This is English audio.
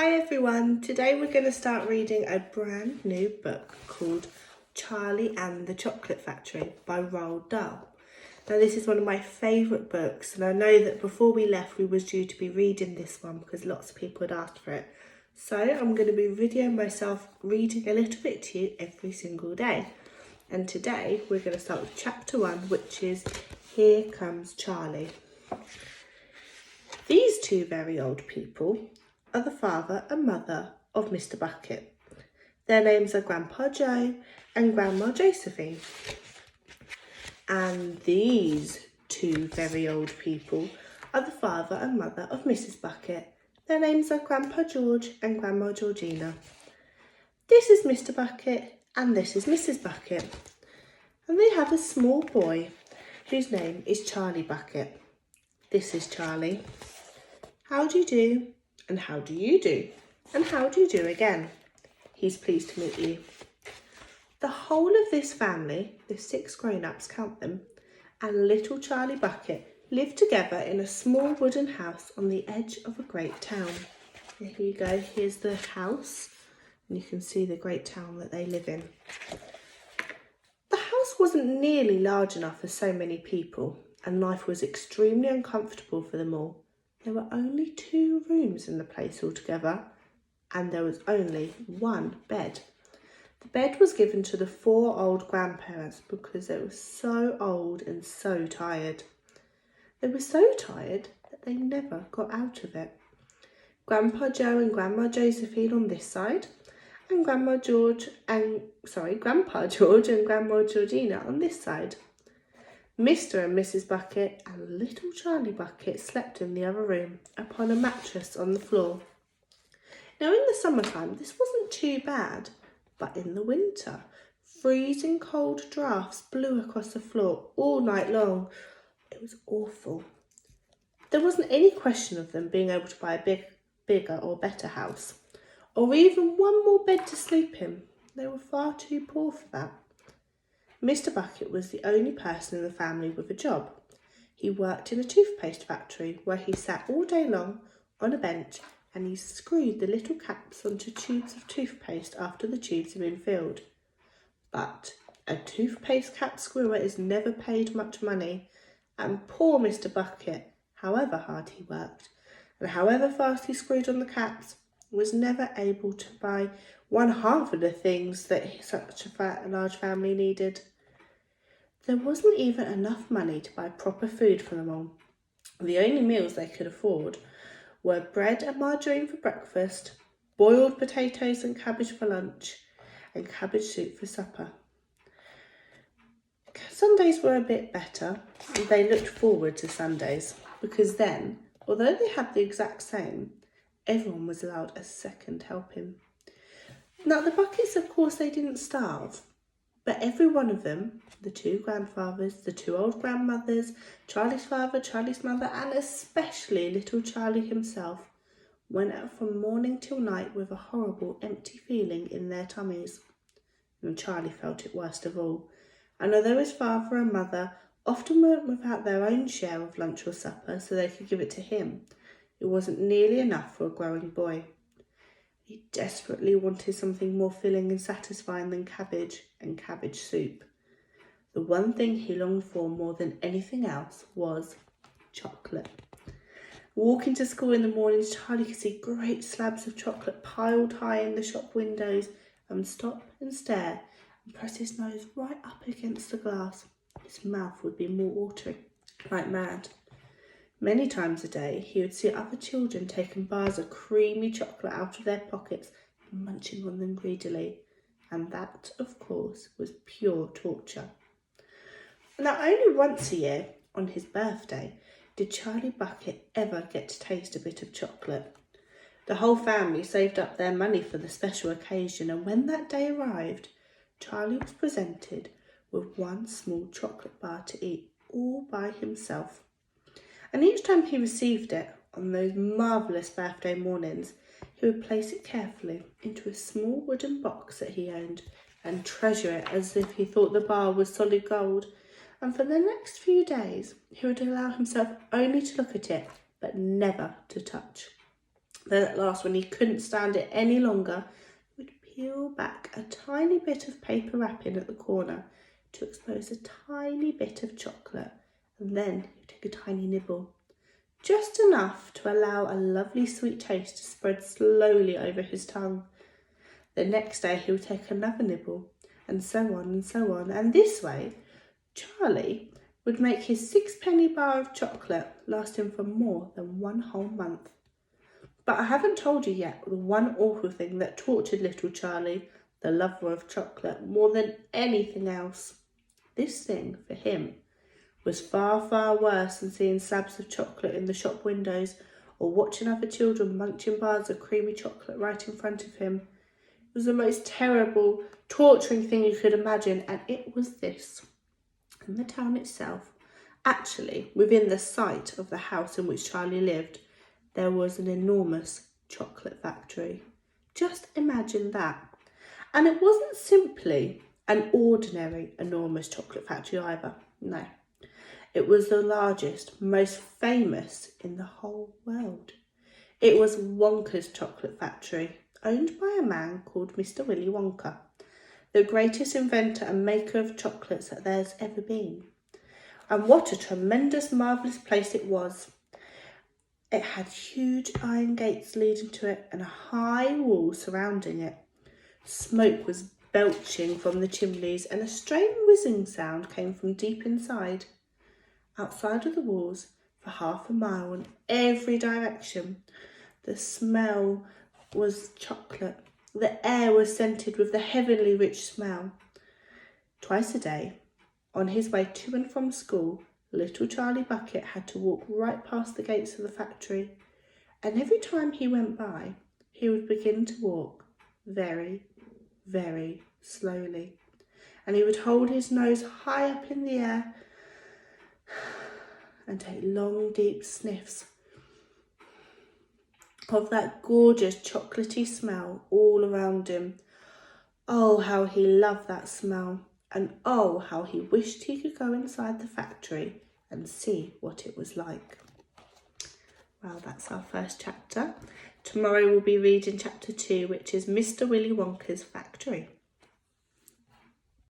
Hi everyone, today we're going to start reading a brand new book called Charlie and the Chocolate Factory by Roald Dahl. Now this is one of my favourite books, and I know that before we left we was due to be reading this one because lots of people had asked for it. So I'm going to be videoing myself reading a little bit to you every single day. And today we're going to start with chapter 1, which is Here Comes Charlie. These two very old people are the father and mother of Mr. Bucket. Their names are Grandpa Joe and Grandma Josephine. And these two very old people are the father and mother of Mrs. Bucket. Their names are Grandpa George and Grandma Georgina. This is Mr. Bucket and this is Mrs. Bucket. And they have a small boy whose name is Charlie Bucket. This is Charlie. How do you do? And how do you do? And how do you do again? He's pleased to meet you. The whole of this family, the 6 grown-ups, count them, and little Charlie Bucket live together in a small wooden house on the edge of a great town. Here you go, here's the house, and you can see the great town that they live in. The house wasn't nearly large enough for so many people, and life was extremely uncomfortable for them all. There were only 2 rooms in the place altogether, and there was only 1 bed. The bed was given to the 4 old grandparents because they were so old and so tired. They were so tired that they never got out of it. Grandpa Joe and Grandma Josephine on this side, and Grandpa George and Grandma Georgina on this side. Mr. and Mrs. Bucket and little Charlie Bucket slept in the other room upon a mattress on the floor. Now in the summertime this wasn't too bad, but in the winter freezing cold drafts blew across the floor all night long. It was awful. There wasn't any question of them being able to buy a bigger or better house, or even one more bed to sleep in. They were far too poor for that. Mr. Bucket was the only person in the family with a job. He worked in a toothpaste factory where he sat all day long on a bench and he screwed the little caps onto tubes of toothpaste after the tubes had been filled. But a toothpaste cap screwer is never paid much money, and poor Mr. Bucket, however hard he worked and however fast he screwed on the caps, was never able to buy 1/2 of the things that such a large family needed. There wasn't even enough money to buy proper food for them all. The only meals they could afford were bread and margarine for breakfast, boiled potatoes and cabbage for lunch, and cabbage soup for supper. Sundays were a bit better, and they looked forward to Sundays, because then, although they had the exact same, everyone was allowed a second helping. Now the Buckets, of course, they didn't starve, but every one of them, the 2 grandfathers, the 2 old grandmothers, Charlie's father, Charlie's mother, and especially little Charlie himself, went out from morning till night with a horrible empty feeling in their tummies. And Charlie felt it worst of all, and although his father and mother often went without their own share of lunch or supper so they could give it to him, it wasn't nearly enough for a growing boy. He desperately wanted something more filling and satisfying than cabbage and cabbage soup. The one thing he longed for more than anything else was chocolate. Walking to school in the mornings, Charlie could see great slabs of chocolate piled high in the shop windows and stop and stare and press his nose right up against the glass. His mouth would be more watering like mad. Many times a day, he would see other children taking bars of creamy chocolate out of their pockets and munching on them greedily. And that, of course, was pure torture. Now, only once a year, on his birthday, did Charlie Bucket ever get to taste a bit of chocolate. The whole family saved up their money for the special occasion, and when that day arrived, Charlie was presented with 1 small chocolate bar to eat all by himself. And each time he received it, on those marvellous birthday mornings, he would place it carefully into a small wooden box that he owned and treasure it as if he thought the bar was solid gold. And for the next few days, he would allow himself only to look at it, but never to touch. Then at last, when he couldn't stand it any longer, he would peel back a tiny bit of paper wrapping at the corner to expose a tiny bit of chocolate, and then he'd take a tiny nibble, just enough to allow a lovely sweet taste to spread slowly over his tongue. The next day he would take another nibble, and so on and so on, and this way Charlie would make his 6-penny bar of chocolate last him for more than 1 whole month. But I haven't told you yet the one awful thing that tortured little Charlie, the lover of chocolate, more than anything else. This thing, for him, was far, far worse than seeing slabs of chocolate in the shop windows or watching other children munching bars of creamy chocolate right in front of him. It was the most terrible, torturing thing you could imagine, and it was this. In the town itself, actually within the sight of the house in which Charlie lived, there was an enormous chocolate factory. Just imagine that. And it wasn't simply an ordinary enormous chocolate factory either. No. It was the largest, most famous in the whole world. It was Wonka's chocolate factory, owned by a man called Mr. Willy Wonka, the greatest inventor and maker of chocolates that there's ever been. And what a tremendous, marvellous place it was. It had huge iron gates leading to it and a high wall surrounding it. Smoke was belching from the chimneys and a strange whizzing sound came from deep inside. Outside of the walls, for half a mile in every direction, the smell was chocolate. The air was scented with the heavenly rich smell. Twice a day, on his way to and from school, little Charlie Bucket had to walk right past the gates of the factory, and every time he went by, he would begin to walk very, very slowly, and he would hold his nose high up in the air and take long, deep sniffs of that gorgeous chocolatey smell all around him. Oh, how he loved that smell, and oh, how he wished he could go inside the factory and see what it was like. Well, that's our first chapter. Tomorrow we'll be reading chapter 2, which is Mr. Willy Wonka's Factory.